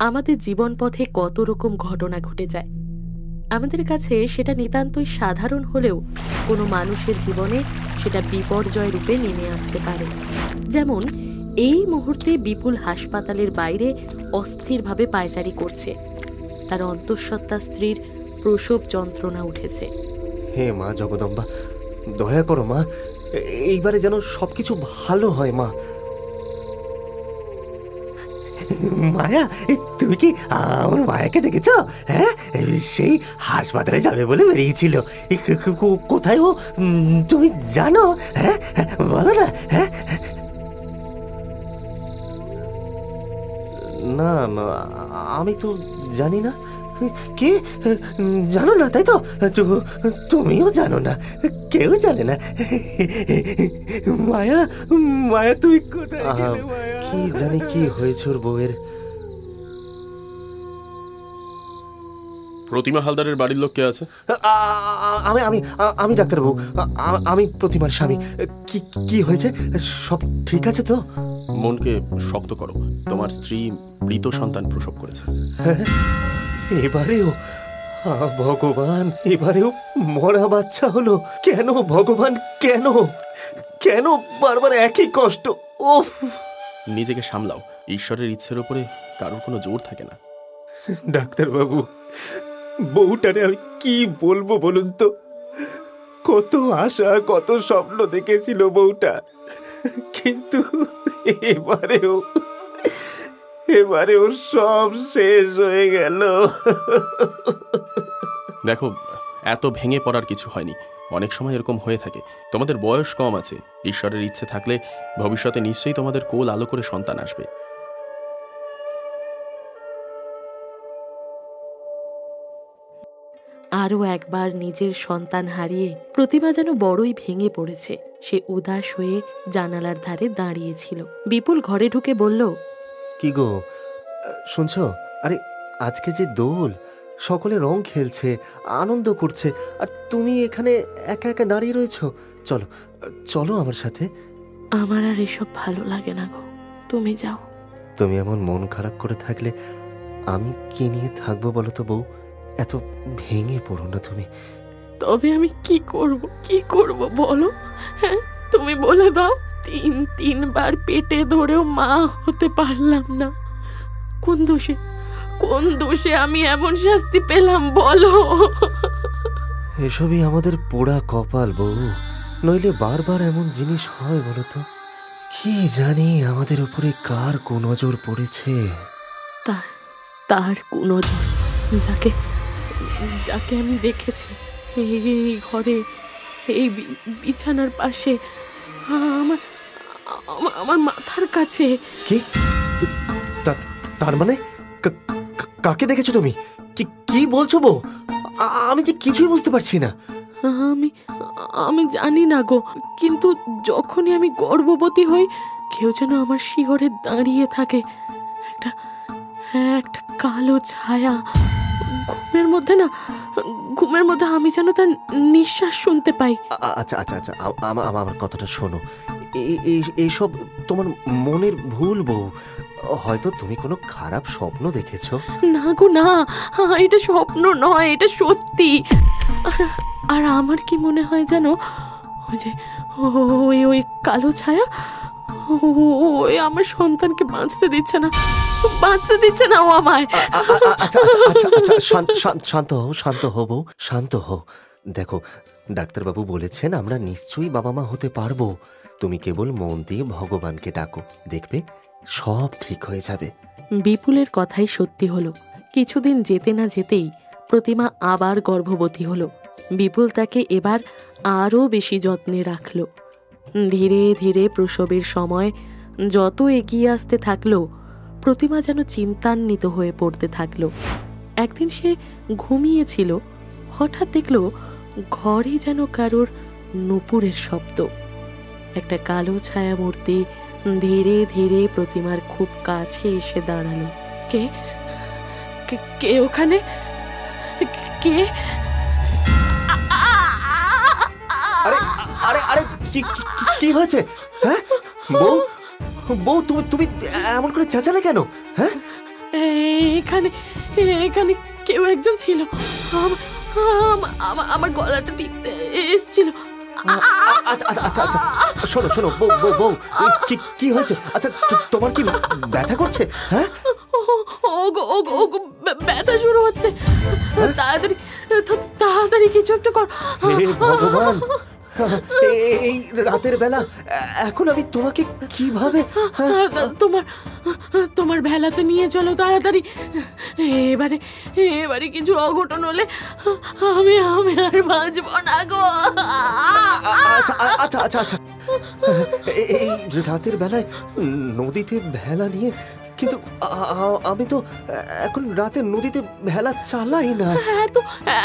আমাদের জীবন পথে কত রকম ঘটনা ঘটে যায়। আমাদের কাছে সেটা নিতান্তই সাধারণ হলেও কোনো মানুষের জীবনে সেটা বিপর্যয় রূপে নেমে আসতে পারে। যেমন এই মুহূর্তে বিপুল হাসপাতালের বাইরে অস্থিরভাবে পায়চারি করছে। তার অন্তঃসত্ত্বা স্ত্রীর প্রসব যন্ত্রণা উঠেছে। হে মা জগদম্বা, দয়া করো মা, এইবারে যেন সবকিছু ভালো হয় মা। মায়া, তুমি কি আমার মায়াকে দেখেছ? হ্যাঁ, সেই হাসপাতালে যাবে বলে বেরিয়েছিল। কোথায় ও তুমি জানো? হ্যাঁ, বলো না। হ্যাঁ, না আমি তো জানি না। কে জানো না, তাই তো? তুমিও জানো না, কেউ জানে না। মায়া, মায়া তুমি কোথায় গেলে? কি জানি কি হয়েছে ওর বউয়ের। প্রতিমা হালদারের বাড়ির লোক কে আছে? আমি আমি আমি ডাক্তারবাবু, আমি প্রতিমার স্বামী। কি হয়েছে? সব ঠিক আছে তো? মনকে শক্ত করো, তোমার স্ত্রী মৃত সন্তান প্রসব করেছে। এবারেও? ভগবান, এবারেও মরা বাচ্চা হলো কেন? ভগবান, কেন কেন বারবার একই কষ্ট? ওফ! নিজেকে সামলাও, ঈশ্বরের ইচ্ছের উপরে কারোর কোনো জোর থাকে না। ডাক্তারবাবু, বউটারে আমি কি বলবো বলুন তো? কত আশা, কত স্বপ্ন দেখেছিল বউটা, কিন্তু এবারেও সব শেষ হয়ে গেল। দেখো, এত ভেঙে পড়ার কিছু হয়নি। অনেক সময় এরকম হয়ে থাকে। তোমাদের বয়স কম আছে, ঈশ্বরের ইচ্ছে থাকলে ভবিষ্যতে নিশ্চয়ই তোমাদের কোল আলো করে সন্তান আসবে। আরও একবার নিজের সন্তান হারিয়ে প্রতিমা যেন বড়ই ভেঙে পড়েছে। সে উদাস হয়ে জানালার ধারে দাঁড়িয়েছিল। বিপুল ঘরে ঢুকে বলল, কি গো, শুনছো? আরে আজকে যে দোল, সকলে রং খেলছে, আনন্দ করছে, আর তুমি এখানে একা একা দাঁড়িয়ে রয়েছো। চলো চলো আমার সাথে। আমার আর এসব ভালো লাগে না গো, তুমি যাও। তুমি এমন মন খারাপ করে থাকলে আমি কি নিয়ে থাকবো বলো তো বউ? এত ভেঙে পড়ো না তুমি। তবে আমি কি করব বলো? হ্যাঁ, তুমি বলে দাও। তিনবার পেটে ধরেও মা হতে পারলাম না। কোন দোষে আমি এমন শাস্তি পেলাম বলো? এসবই আমাদের পোড়া কপাল বউ, নইলে বারবার এমন জিনিস হয় বলো তো? কি জানি আমাদের উপরে কার কুনজর পড়েছে। তার কুনজর, যাকে আমি দেখেছি এই ঘরে, এই বিছানার পাশে, আমার মাথার কাছে। কি? তার মানে কাকে দেখেছো তুমি? কি বলছো বউ? আমি যে কিছুই বুঝতে পারছি না। আমি জানি না গো, কিন্তু যখনই আমি গর্ভবতী হই কেউ যেন আমার শিহরে দাঁড়িয়ে থাকে। একটা কালো ছায়া ঘুমের মধ্যে আমি যেন তার নিঃশ্বাস শুনতে পাই। আচ্ছা আচ্ছা আচ্ছা, আমার কথাটা শোনো। এইসব তোমার মনের ভুল বউ। হয়তো তুমি কোনো খারাপ স্বপ্ন দেখেছো। না গো না, এটা স্বপ্ন নয়, এটা সত্যি। আর আমার কি মনে হয় জানো, ওই যে ওই কালো ছায়া, ওই আমার সন্তানকে বাঁচতে দিচ্ছে না ও আমায়। আচ্ছা আচ্ছা আচ্ছা, শান্ত হও বউ, শান্ত হও। দেখো, ডাক্তারবাবু বলেছেন আমরা নিশ্চয়ই বাবা মা হতে পারবো। তুমি কেবল মন দিয়ে ভগবানকে ডাকো, দেখবে সব ঠিক হয়ে যাবে। বিপুলের কথাই সত্যি হলো। কিছুদিন যেতে না যেতেই প্রতিমা আবার গর্ভবতী হলো। বিপুল তাকে এবার আরও বেশি যত্নে রাখল। ধীরে ধীরে প্রসবের সময় যত এগিয়ে আসতে থাকলো, প্রতিমা যেন চিন্তান্বিত হয়ে পড়তে থাকলো। একদিন সে ঘুমিয়েছিল, হঠাৎ দেখলো ঘরে যেন কারোর নূপুরের শব্দ। একটা কালো ছায়া মূর্তি ধীরে ধীরে প্রতিমার খুব কাছে এসে দাঁড়ালো। কে ওখানে? কে? আরে আরে, কি হয়েছে? হ্যাঁ বউ, তুমি এমন করে চেঁচালে কেন? হ্যাঁ, এখানে এখানে কেউ একজন ছিল। আমার গলাটা টিপতে এসেছিল। আচ্ছা আচ্ছা আচ্ছা আচ্ছা, শোনো শোনো বউ বউ বউ, কি হয়েছে? আচ্ছা তোমার কি ব্যথা করছে? হ্যাঁ, ওগো ব্যথা শুরু হচ্ছে। তাড়াতাড়ি তাড়াতাড়ি কিছু একটা কর। হে ভগবান, এই রাতের বেলা এখন আমি তোমাকে কিভাবে? তোমার ভেলাতে নিয়ে চলো তাড়াতাড়ি। এবারে কিছু অঘটন হলে আমি আর বাঁচব না গো। আচ্ছা আচ্ছা আচ্ছা আচ্ছা, এই রাতের বেলায় নদীতে ভেলা নিয়ে? কিন্তু আমি তো এখন রাতে নদীতে ভেলা চালাই না।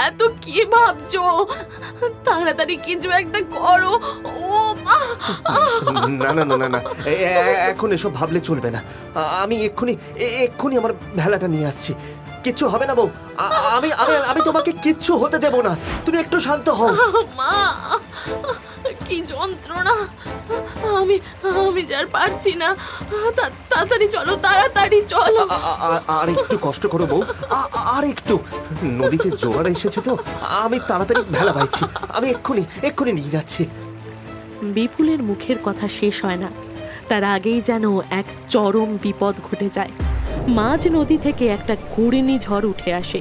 এত কি ভাবছো? তাড়াতাড়ি কিছু একটা করো। না না না না না, এখন এসব ভাবলে চলবে না। আমি এক্ষুনি আমার ভেলাটা নিয়ে আসছি। কিচ্ছু হবে না বউ, আমি আমি আমি তোমাকে কিচ্ছু হতে দেব না। তুমি একটু শান্ত হও। মা, কি যন্ত্রণা! আমি যার পারছি না। তাড়াতাড়ি চলো, তাড়াতাড়ি চলো। আর একটু কষ্ট করো বউ, আর একটু। নদীতে জোয়ার এসেছে তো, আমি তাড়াতাড়ি ভেলা পাইছি। আমি এক্ষুনি নিয়ে যাচ্ছি। বিপুলের মুখের কথা শেষ হয় না, তার আগেই যেন এক চরম বিপদ ঘটে যায়। মাঝ নদী থেকে একটা ঘূর্ণিঝড় উঠে আসে।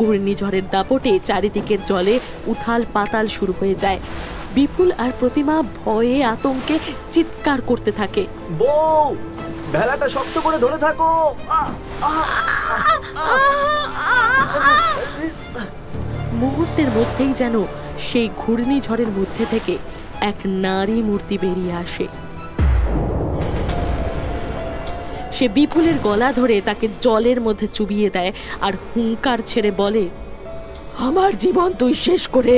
ঘূর্ণিঝড়ের দাপটে চারিদিকের জলে উথাল পাতাল শুরু হয়ে যায়। বিপুল আর প্রতিমা ভয়ে আতঙ্কে চিৎকার করতে থাকে। বউ, ভেলাটা শক্ত করে ধরে থাকো। মুহূর্তের মধ্যেই যেন সেই ঘূর্ণিঝড়ের মধ্যে থেকে এক নারী মূর্তি বেরিয়ে আসে। সে বিপুলের গলা ধরে তাকে জলের মধ্যে চুবিয়ে দেয় আর হুঙ্কার ছেড়ে বলে, আমার জীবন তুই শেষ করে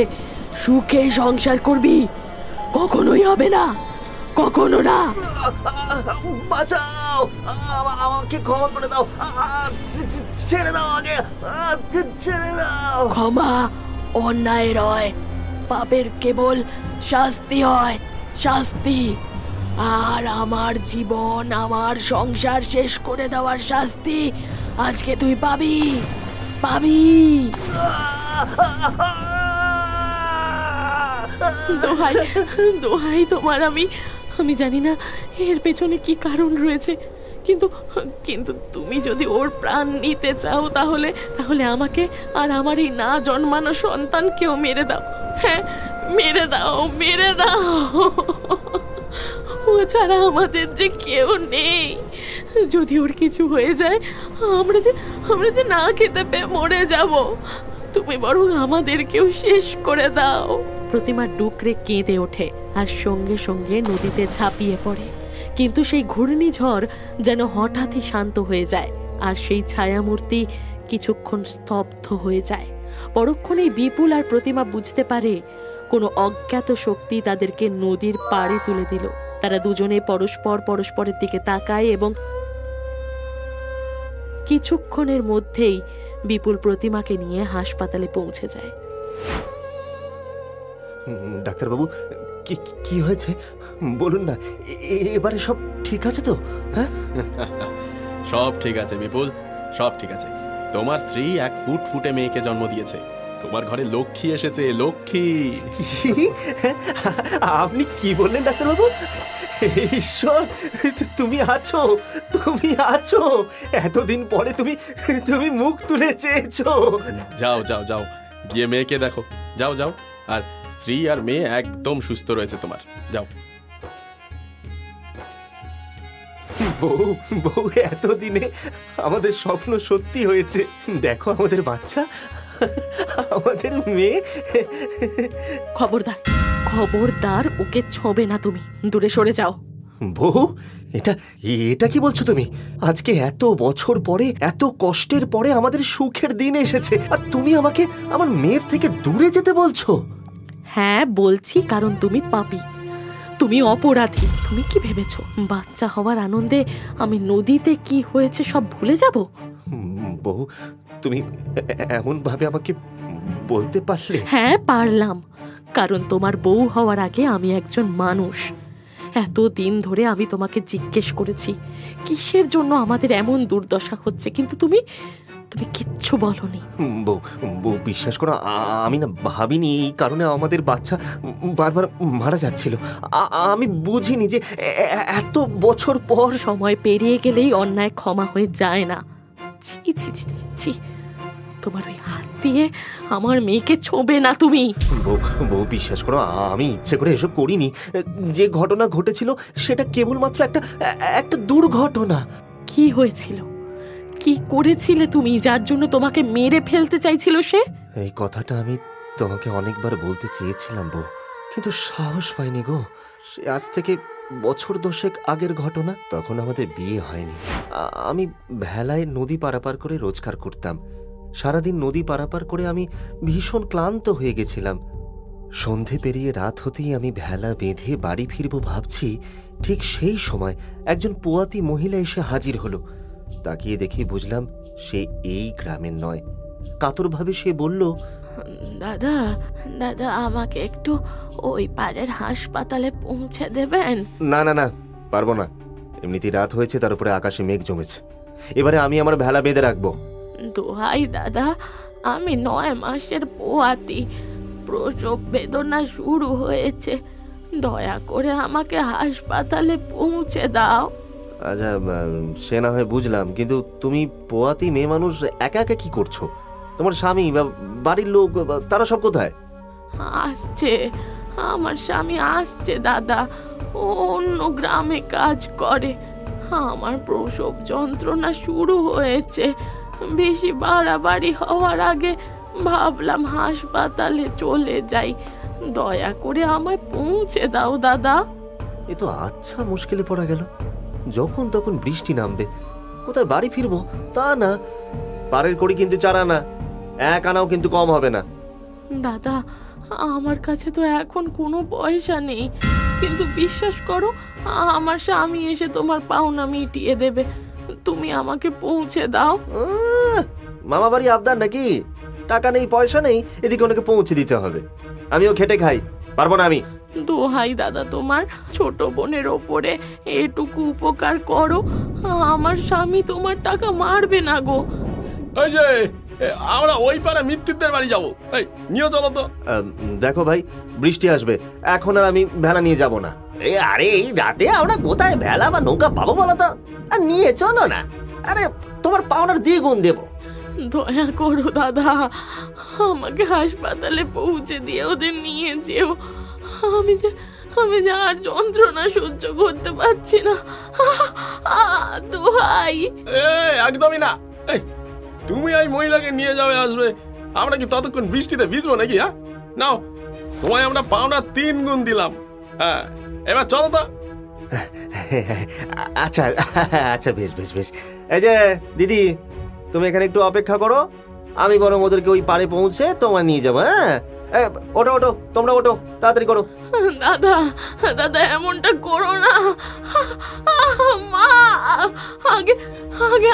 সুখে সংসার করবি? কখনোই হবে না, কখনো না। বাঁচাও, আমাকে ক্ষমা করে দাও। ছেড়ে দাও, আগে ছেড়ে দাও। ক্ষমা অন্যায় হয়, পাপের কেবল শাস্তি হয়, শাস্তি। আর আমার জীবন, আমার সংসার শেষ করে দেওয়ার শাস্তি আজকে তুই পাবি। দোহাই তোমার, আমি জানি না এর পেছনে কি কারণ রয়েছে, কিন্তু তুমি যদি ওর প্রাণ নিতে চাও তাহলে আমাকে আর আমার এই না জন্মানো সন্তানকেও মেরে দাও। হ্যাঁ, মেরে দাও। ও ছাড়া আমাদের যে কেউ নেই। যদি ওর কিছু হয়ে যায়, আমরা যে না খেতে পেয়ে মরে যাব। তুমি বরং আমাদেরকেও শেষ করে দাও। প্রতিমা ডুকরে কেঁদে ওঠে আর সঙ্গে সঙ্গে নদীতে ঝাঁপিয়ে পড়ে। কিন্তু সেই ঘূর্ণিঝড় যেন হঠাৎই শান্ত হয়ে যায়, আর সেই ছায়ামূর্তি কিছুক্ষণ স্তব্ধ হয়ে যায়। পরক্ষণেই বিপুল আর প্রতিমা বুঝতে পারে কোনো অজ্ঞাত শক্তি তাদেরকে নদীর পাড়ে তুলে দিল। তারা দুজনে পরস্পরের দিকে তাকায় এবং কিছুক্ষণের মধ্যেই বিপুল প্রতিমাকে নিয়ে হাসপাতালে পৌঁছে যায়। ডাক্তারবাবু, কি হয়েছে বলুন না। এবারে সব ঠিক আছে তো? হ্যাঁ, সব ঠিক আছে বিপুল, সব ঠিক আছে। তোমার স্ত্রী এক ফুটফুটে মেয়েকে জন্ম দিয়েছে। তোমার ঘরে লক্ষ্মী এসেছে, লক্ষ্মী। আপনি কি বললেন ডাক্তারবাবু? ঈশ্বর, তুমি আছো। এতদিন পরে তুমি মুখ তুলে চেয়েছো। যাও গিয়ে মেয়েকে দেখো। যাও। আর স্ত্রী আর মেয়ে একদম সুস্থ রয়েছে তোমার। যাও। বউ, এতদিনে আমাদের স্বপ্ন সত্যি হয়েছে। দেখো আমাদের বাচ্চা, আমাদের মেয়ে। খবরদার ওকে ছোঁবে না, তুমি দূরে সরে যাও। বউ, এটা কি বলছো তুমি? আজকে এত বছর পরে, এত কষ্টের পরে আমাদের সুখের দিন এসেছে, আর তুমি আমাকে আমার মেয়ের থেকে দূরে যেতে বলছো? হ্যাঁ বলছি, কারণ তুমি পাপী, তুমি অপরাধী। তুমি কি ভেবেছো বাচ্চা হওয়ার আনন্দে আমি নদীতে কি হয়েছে সব ভুলে যাব? বউ, তুমি এমন ভাবে আমাকে বলতে পারলে? হ্যাঁ পারলাম, কারণ তোমার বউ হওয়ার আগে আমি একজন মানুষ। এত দিন ধরে আমি তোমাকে জিজ্ঞেস করেছি কিসের জন্য আমাদের এমন দুর্দশা হচ্ছে, কিন্তু তুমি কিচ্ছু বলনি। বউ বউ বিশ্বাস করো, আমি না ভাবিনি এই কারণে আমাদের বাচ্চা বারবার মারা যাচ্ছিল। আমি বুঝিনি যে এত বছর পর। সময় পেরিয়ে গেলেই অন্যায় ক্ষমা হয়ে যায় না। ছি ছি ছি ছি, তোমার ওই হাত দিয়ে আমার মেয়েকে ছোঁবে না তুমি। বউ বিশ্বাস করো, আমি ইচ্ছে করে এসব করিনি। যে ঘটনা ঘটেছিল সেটা কেবলমাত্র একটা দুর্ঘটনা। কি হয়েছিল? কি করেছিলে তুমি যার জন্য তোমাকে মেরে ফেলতে চাইছিল সে? এই কথাটা আমি তোমাকে অনেকবার বলতে চেয়েছিলাম বউ, কিন্তু সাহস পাইনি গো। সে আজ থেকে বছর 10 আগের ঘটনা। তখন আমাদের বিয়ে হয়নি। আমি ভেলায় নদী পারাপার করে রোজগার করতাম। সারাদিন নদী পারাপার করে আমি ভীষণ ক্লান্ত হয়ে গেছিলাম। সন্ধে পেরিয়ে রাত হতেই আমি ভেলা বেঁধে বাড়ি ফিরবো ভাবছি, ঠিক সেই সময় একজন পোয়াতি মহিলা এসে হাজির হলো। তাকিয়ে দেখে বুঝলাম সে এই গ্রামের নয়। কাতরভাবে সে বলল, দাদা দাদা আমাকে একটু ওই পাড়ের হাসপাতালে পৌঁছে দেবেন? না না না, পারবো না। এমনিতেই রাত হয়েছে, তার উপরে আকাশে মেঘ জমেছে। এবারে আমি আমার ভেলা বেঁধে রাখবো। দোহাই দাদা, আমি 9 মাসের পোয়াতি, প্রসব বেদনা শুরু হয়েছে, দয়া করে আমাকে হাসপাতালে পৌঁছে দাও। আচ্ছা, সে না হয় বুঝলাম, কিন্তু তুমি পোয়াতি মেয়ে মানুষ একা একা কি করছো? তোমার স্বামী বা বাড়ির লোক তারা সব কোথায়? আসছে, আমার স্বামী আসছে দাদা, ও অন্য গ্রামে কাজ করে। আমার প্রসব যন্ত্রণা শুরু হয়েছে, বেশি বাড়াবাড়ি হওয়ার আগে ভাবলাম হাসপাতালে চলে যাই, দয়া করে আমায় পৌঁছে দাও দাদা। এ তো আচ্ছা মুশকিলে পড়া গেল। যখন তখন বৃষ্টি নামবে, কোথায় বাড়ি ফিরবো তা না। পারের করি কিন্তু 4 আনা, 1 আনাও কিন্তু কম হবে না। দাদা আমার কাছে তো এখন কোনো পয়সা নেই, কিন্তু বিশ্বাস করো আমার স্বামী এসে তোমার পাওনা মিটিয়ে দেবে, তুমি আমাকে পৌঁছে দাও। মামা বাড়ি আবদার নাকি? টাকা নেই পয়সা নেই, এদিকে ওনাকে পৌঁছে দিতে হবে। আমিও খেটে খাই, পারবো না আমি। দোহাই দাদা তোমার, ছোট বোনের ওপরে এটুকু উপকার করো, আমার স্বামী তোমার টাকা মারবে না গো। এই যে আমরা ওই পাড়া মিত্তিরদের বাড়ি যাবো, এই নিয়ে চলো তো। দেখো ভাই, বৃষ্টি আসবে, এখন আর আমি ভেলা নিয়ে যাব না। আরে এই রাতে আমরা কোথায় ভেলা বা নৌকা পাবো বলো তো? আর নিয়ে চলো না। আরে তোমার পাওনার দ্বিগুণ দেবো। দয়া করো দাদা, আমাকে হাসপাতালে পৌঁছে দিয়ে ওদের নিয়ে যেও। আমি যে আর যন্ত্রণা সহ্য করতে পারছি না। দোহাই। একদমই না। এই তুমি এই মহিলাকে নিয়ে যাবে আসবে, আমরা কি ততক্ষণ বৃষ্টিতে ভিজবো নাকি? হ্যাঁ নাও, তোমায় আমরা পাওনা 3 গুণ দিলাম। হ্যাঁ এবার চলো তো। আচ্ছা আচ্ছা, বেশ বেশ বেশ। এই যে দিদি, তুমি এখানে একটু অপেক্ষা করো, আমি বরং ওদেরকে ওই পাড়ে পৌঁছে তোমার নিয়ে যাবো। হ্যাঁ ওটো ওটো, তোমরা ওটো, তাড়াতাড়ি করো। দাদা দাদা এমনটা করো না, মা আগে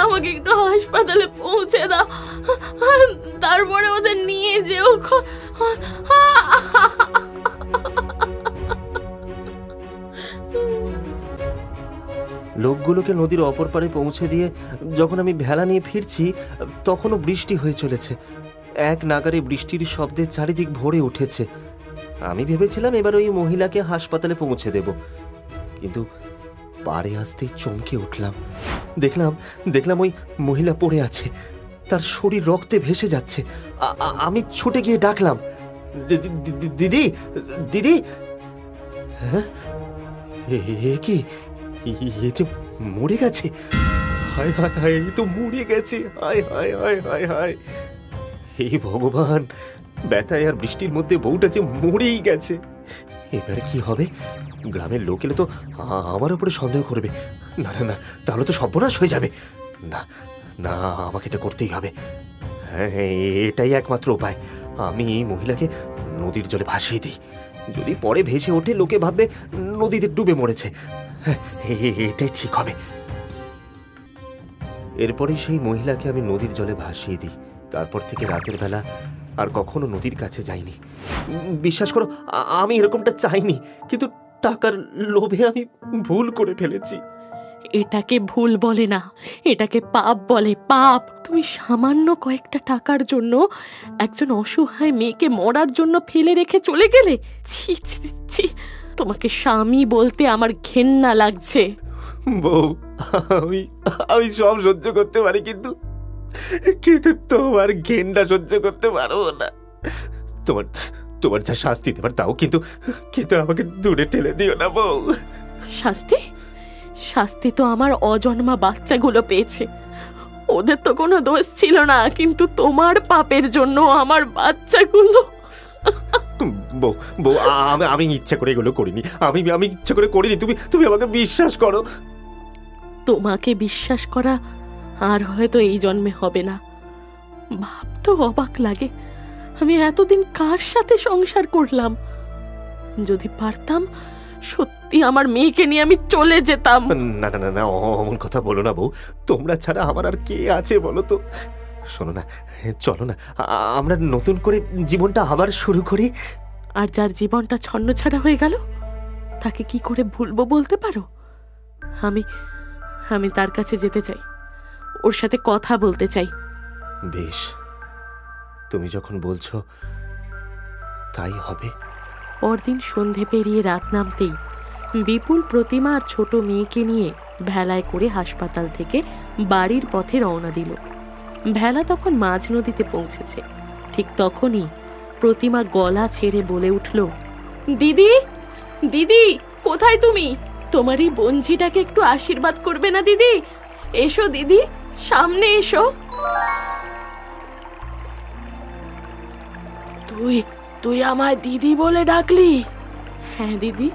আমাকে একটু হাসপাতালে পৌঁছে দাও, তারপরে ওদের নিয়ে যেও। লোকগুলোকে নদীর অপর পাড়ে পৌঁছে দিয়ে যখন আমি ভেলা নিয়ে ফিরছি, তখনও বৃষ্টি হয়ে চলেছে। এক নাগারে বৃষ্টির শব্দে চারিদিক ভরে উঠেছে। আমি ভেবেছিলাম এবার ওই মহিলাকে হাসপাতালে পৌঁছে দেব, কিন্তু পাড়ে আসতেই চমকে উঠলাম। দেখলাম ওই মহিলা পড়ে আছে, তার শরীর রক্তে ভেসে যাচ্ছে। আমি ছুটে গিয়ে ডাকলাম, দিদি দিদি। হ্যাঁ এ কি, এ যে মরে গেছে। হায় হায় হায়, এই তো মরে গেছে। হায় হায় হায় হায় হায়, হে ভগবান, ব্যথায় আর বৃষ্টির মধ্যে বউটা যে মরেই গেছে। এবারে কি হবে? গ্রামের লোক এলে তো আমার উপরে সন্দেহ করবে। না না না, তাহলে তো সর্বনাশ হয়ে যাবে। না না, আমাকে এটা করতেই হবে। হ্যাঁ, এটাই একমাত্র উপায়। আমি এই মহিলাকে নদীর জলে ভাসিয়ে দিই। যদি পরে ভেসে ওঠে, লোকে ভাববে নদীতে ডুবে মরেছে। এটাই ঠিক হবে। এরপরে সেই মহিলাকে আমি নদীর জলে ভাসিয়ে দিই। তারপর থেকে রাতের বেলা আর কখনো নদীর কাছে যাইনি। বিশ্বাস করো, আমি এরকমটা চাইনি, কিন্তু টাকার লোভে আমি ভুল করে ফেলেছি। এটাকে ভুল বলে না, এটাকে পাপ বলে, পাপ। তুমি সামান্য কয়েকটা টাকার জন্য একজন অসহায় মেয়েকে মরার জন্য ফেলে রেখে চলে গেলে। ছি ছি ছি, তোমাকে স্বামী বলতে আমার ঘেন্না লাগছে। বউ, আমি আমি সব সহ্য করতে পারি, কিন্তু কিন্তু তোমার ঘেন্না সহ্য করতে পারবো না। তোমার তোমার যা শাস্তি দেবার তাও, কিন্তু কিন্তু আমাকে দূরে ঠেলে দিও না বউ। শাস্তি? শাস্তি তো আমার অজন্মা বাচ্চাগুলো পেয়েছে। ওদের তো কোনো দোষ ছিল না, কিন্তু তোমার পাপের জন্য আমার বাচ্চাগুলো। বউ বউ, আমি ইচ্ছা করে এগুলো করিনি, আমি ইচ্ছা করে করিনি। তুমি আমাকে বিশ্বাস করো। তোমাকে বিশ্বাস করা আর হয়তো এই জন্মে হবে না। ভাবতে অবাক লাগে, আমি এতদিন কার সাথে সংসার করলাম। যদি পারতাম সত্যি আমার মেয়েকে নিয়ে আমি চলে যেতাম। না না না না, অমন কথা বলো না বউ। তোমরা ছাড়া আমার আর কে আছে বলো তো? শোনো না, চলো না, আমরা নতুন করে জীবনটা আবার শুরু করি। আর যার জীবনটা ছন্নছাড়া হয়ে গেল তাকে কি করে ভুলবো বলতে পারো? আমি আমি তার কাছে যেতে চাই, ওর সাথে কথা বলতে চাই। বেশ, তুমি যখন বলছো তাই হবে। পরদিন সন্ধে পেরিয়ে রাত নামতেই বিপুল প্রতিমা আর ছোট মেয়েকে নিয়ে ভেলায় করে হাসপাতাল থেকে বাড়ির পথে রওনা দিল। ভেলা তখন মাঝ নদীতে পৌঁছেছে। ঠিক তখনই প্রতিমা গলা ছেড়ে বলে উঠল, দিদি, দিদি, কোথায় তুমি? তোমার এই বঞ্ঝিটাকে একটু আশীর্বাদ করবে না দিদি? এসো দিদি, সামনে এসো। তুই তুই আমায় দিদি বলে ডাকলি? হ্যাঁ দিদি,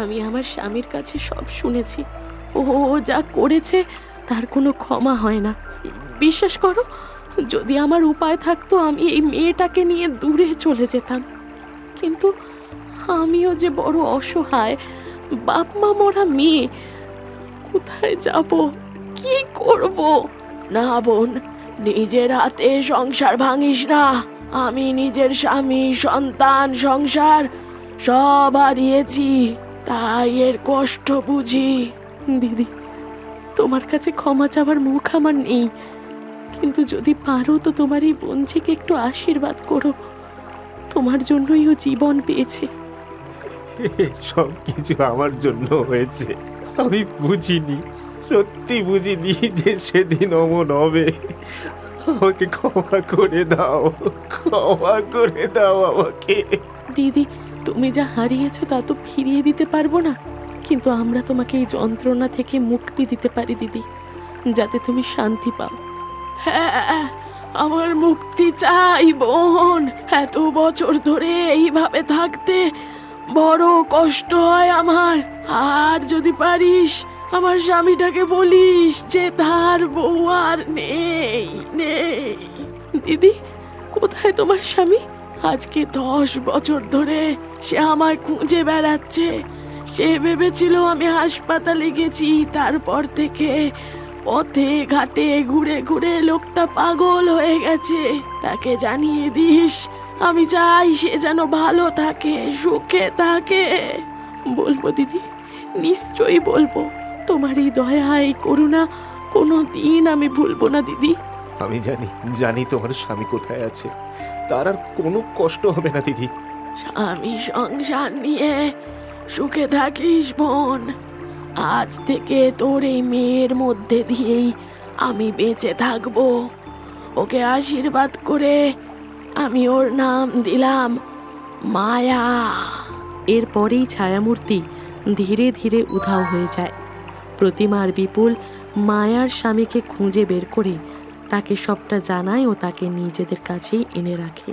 আমি আমার স্বামীর কাছে সব শুনেছি। ও যা করেছে তার কোনো ক্ষমা হয় না। বিশ্বাস করো, যদি আমার উপায় থাকতো আমি এই মেয়েটাকে নিয়ে দূরে চলে যেতাম, কিন্তু আমিও যে বড় অসহায়, বাপ মা মরা মেয়ে। কোথায় যাব, কি করব? না বোন, নিজের হাতে সংসার ভাঙিস না। আমি নিজের স্বামী, সন্তান, সংসার সব হারিয়েছি, তাই এর কষ্ট বুঝি। দিদি, তোমার কাছে ক্ষমা চাওয়ার মুখ আমার নেই, কিন্তু যদি পারো তো তোমার এই বঞ্চিকে একটু আশীর্বাদ করো। তোমার জন্যই ও জীবন পেয়েছে। সব কিছু আমার জন্য হয়েছে। আমি বুঝিনি, সত্যি বুঝিনি যে সেদিন অমন হবে। আমাকে ক্ষমা করে দাও, ক্ষমা করে দাও আমাকে। দিদি, তুমি যা হারিয়েছো তা তো ফিরিয়ে দিতে পারবো না, কিন্তু আমরা তোমাকে এই যন্ত্রণা থেকে মুক্তি দিতে পারি দিদি, যাতে তুমি শান্তি পাও। হ্যাঁ, আমার মুক্তি চাই বোন। এত বছর ধরে এইভাবে থাকতে বড় কষ্ট হয় আমার। আর যদি পারিস আমার স্বামীটাকে বলিস যে তার বউ আর নেই নেই। দিদি, কোথায় তোমার স্বামী? আজকে 10 বছর ধরে সে আমায় খুঁজে বেড়াচ্ছে। সে ভেবেছিল আমি হাসপাতালে গেছি। তারপর থেকে পথে ঘাটে ঘুরে ঘুরে লোকটা পাগল হয়ে গেছে। তাকে জানিয়ে দিস, আমি চাই সে যেন ভালো থাকে, সুখে থাকে। বলবো দিদি, নিশ্চয়ই বলবো। তোমার এই দয়া, এই করুণা কোনো দিন আমি ভুলবো না দিদি। আমি জানি তোমার স্বামী কোথায় আছে। তার আর কোনো কষ্ট হবে না দিদি। স্বামী সংসার নিয়ে সুখে থাকিস বোন। আজ থেকে তোর এই মেয়ের মধ্যে দিয়েই আমি বেঁচে থাকবো। ওকে আশীর্বাদ করে আমি ওর নাম দিলাম মায়া। এরপরেই ছায়ামূর্তি ধীরে ধীরে উধাও হয়ে যায়। প্রতিমা আর বিপুল মায়ার স্বামীকে খুঁজে বের করে তাকে সবটা জানায় ও তাকে নিজেদের কাছেই এনে রাখে।